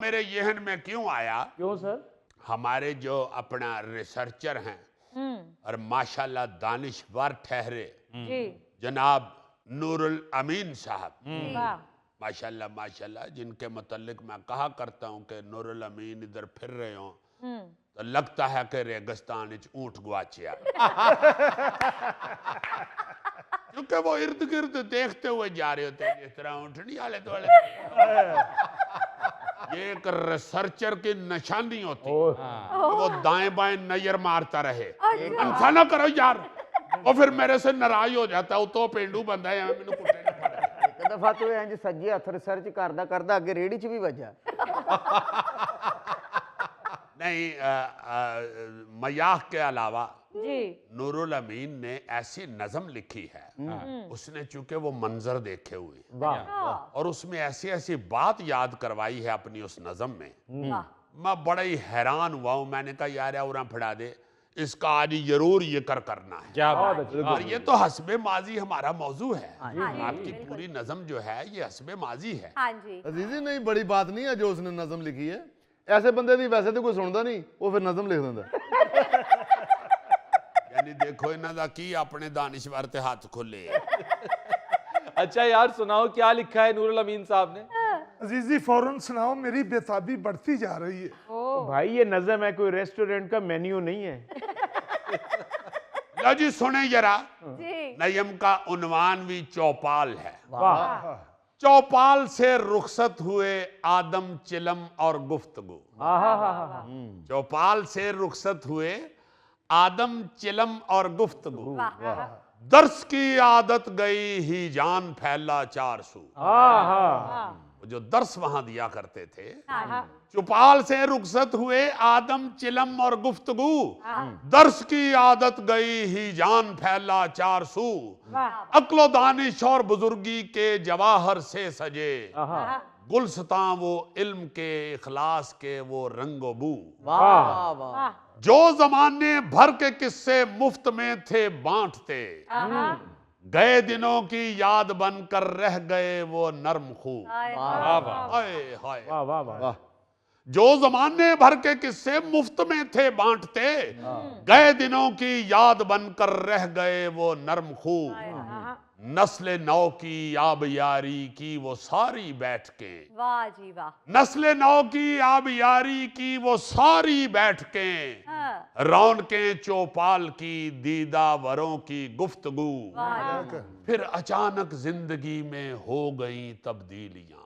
मेरे जहन में क्यों आया? क्यों सर? हमारे जो अपना रिसर्चर हैं और माशाल्लाह दानिशवर ठहरे जी जनाब नूरुल अमीन साहब, वाह माशाल्लाह माशाल्लाह, जिनके मुतल्लिक मैं कहा करता हूं कि नूरुल अमीन इधर फिर रहे हो तो लगता है कि रेगिस्तान इच ऊंट गुआचिया। क्योंकि वो इर्द गिर्द देखते हुए जा रहे होते हैं जिस तरह ऊँटनी आले दुआले। ये एक रिसर्चर की निशानी होती है, वो दाएं बाएं नजर मारता रहे। ऐसा ना करो यार, और फिर मेरे से नाराज हो जाता है। तो पेंडू बंदा है, मैंने कुत्ते ने फड़ा। एक दफा तो इंज सज्जे हथ रिसर्च करदा करदा अगे रेड़ी च भी वजा। नहीं, मजाक के अलावा जी नूरुल अमीन ने ऐसी नज़म लिखी है, उसने चूंकि वो मंजर देखे हुए वाह और उसमें ऐसी ऐसी बात याद करवाई है अपनी उस नज़म में, वाह मैं बड़ा ही हैरान हुआ हूं। मैंने कहा यार उरा फड़ा दे, इसका आज जरूर जिक्र करना है। क्या बहुत बात अच्छी है। और ये तो हस्बे माजी हमारा मौजू है। हाँ जी, आपकी बिल्कुल। पूरी नज़म जो है ये हस्बे माजी है। हाँ जी अजीजी नहीं, बड़ी बात नहीं है जो उसने नज़म लिखी है। ऐसे बंदे दी वैसे तो कोई सुनता नहीं, वो फिर नज़म लिख देता। यानी देखो इन्हों का की अपने दानिशवर ते हाथ खुले। अच्छा यार सुनाओ क्या लिखा है नूरुल अमीन साहब ने? अजीजी फौरन सुनाओ, मेरी बेताबी बढ़ती जा रही है। भाई ये नज़म है, कोई रेस्टोरेंट का मेन्यू नहीं है। लो जी सुने जरा, जी नयम का उन्वान भी चौपाल है। वाह चौपाल से रुखसत हुए आदम चिलम और गुफ्तगू। चौपाल से रुखसत हुए आदम चिलम और गुफ्तगू। दर्स की आदत गई ही जान फैला चार सू। वो जो दर्स वहां दिया करते थे। चौपाल से रुखसत हुए आदम चिलम और गुफ्तगू, दर्स की आदत गई ही जान फैला चार सू। अक्लो दानिश और बुजुर्गी के जवाहर से सजे, गुलस्तां वो इल्म के इखलास के वो रंगो बू। वाह वाह जो जमाने भर के किस्से मुफ्त में थे बांटते, गए दिनों की याद बनकर रह गए वो नर्म खू। हाय हाय। वाह वाह वाह जो जमाने भर के किस्से मुफ्त में थे बांटते, गए दिनों की याद बनकर रह गए वो नर्म खू। नस्ल नौ की आब यारी की वो सारी बैठ के, वाह जी वाह नस्ल नौ की आब यारी की वो सारी बैठ के, रौनकें चौपाल की दीदावरों की गुफ्तगू। फिर अचानक जिंदगी में हो गई तब्दीलियां,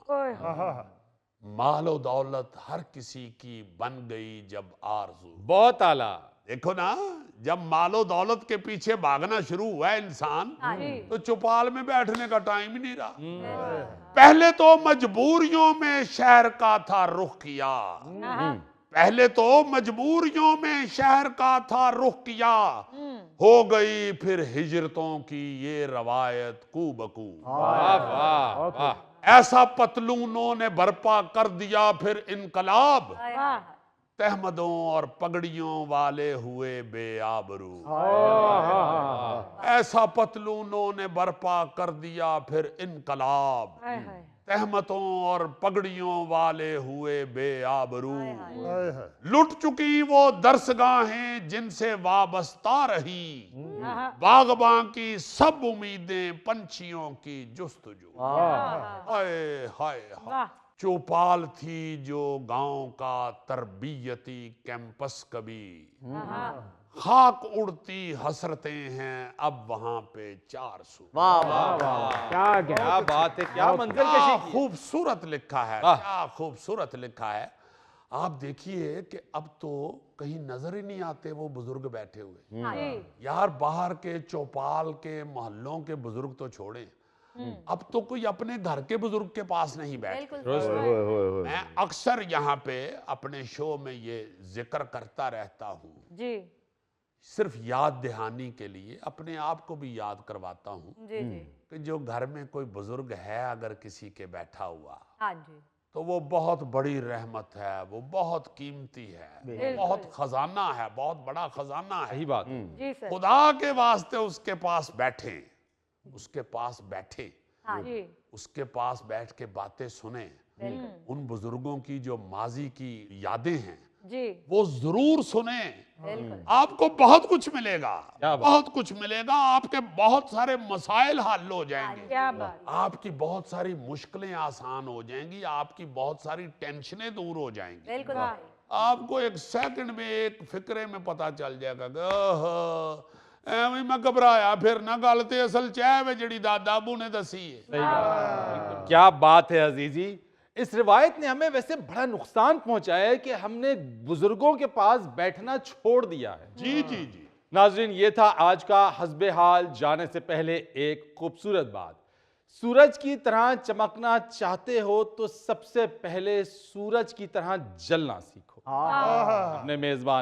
मालो दौलत हर किसी की बन गई जब आरज़ू। बहुत आला। देखो ना, जब मालो दौलत के पीछे भागना शुरू हुआ है इंसान, तो चौपाल में बैठने का टाइम ही नहीं रहा। पहले तो मजबूरियों में शहर का था रुख किया, पहले तो मजबूरियों में शहर का था रुख किया, हो गई फिर हिजरतों की ये रवायत कू बकू। वाह वाह वाह। ऐसा पतलूनों ने बर्पा कर दिया फिर इनकलाब, तहमदों और पगड़ियों वाले हुए बेआबरू। ऐसा पतलूनों ने बर्पा कर दिया फिर इनकलाब, तहमतों और पगड़ियों वाले हुए बेआबरू। लुट चुकी वो दरसगाहें जिनसे वाबस्ता रही, बागबां की सब उम्मीदें पंछियों की जुस्तजू। हाय हाय हाय। चौपाल थी जो गांव का तरबियती कैंपस कभी, खाक उड़ती हसरतें हैं अब वहां पे 400। वाह वाह वाह क्या बात है, क्या मंजर कशी की है। खूबसूरत लिखा है, क्या खूबसूरत लिखा है। आप देखिए कि अब तो कहीं नजर ही नहीं आते वो बुजुर्ग बैठे हुए। यार बाहर के चौपाल के मोहल्लों के बुजुर्ग तो छोड़े, अब तो कोई अपने घर के बुजुर्ग के पास नहीं बैठता। मैं अक्सर यहाँ पे अपने शो में ये जिक्र करता रहता हूँ जी सिर्फ याद दहानी के लिए, अपने आप को भी याद करवाता हूँ जी जी कि जो घर में कोई बुजुर्ग है अगर किसी के बैठा हुआ, हाँ जी तो वो बहुत बड़ी रहमत है, वो बहुत कीमती है, बहुत खजाना है, बहुत बड़ा खजाना है। सही बात। जी सर खुदा के वास्ते उसके पास बैठे, उसके पास बैठे, हाँ जी उसके पास बैठ के बातें सुने, उन बुजुर्गों की जो माजी की यादें हैं जी वो जरूर सुने। बिल्कुल आपको बहुत कुछ मिलेगा, क्या बात। बहुत कुछ मिलेगा। आपके बहुत सारे मसाइल हल हो जाएंगे, क्या बात आपकी बहुत सारी मुश्किलें आसान हो जाएंगी, आपकी बहुत सारी टेंशनें दूर हो जाएंगी। बिल्कुल आपको एक सेकंड में, एक फिक्रे में पता चल जाएगा कि ओहो एवं मैं घबराया फिर ना गल ते असल चाह वे जड़ी दादा अबू ने दसी है। सही बात है। बिल्कुल। क्या बात है अजीजी, इस रिवायत ने हमें वैसे बड़ा नुकसान पहुंचाया है कि हमने बुजुर्गों के पास बैठना छोड़ दिया है। जी जी जी। नाजरीन, ये था आज का हस्बे हाल। जाने से पहले एक खूबसूरत बात, सूरज की तरह चमकना चाहते हो तो सबसे पहले सूरज की तरह जलना सीखो। अपने मेजबान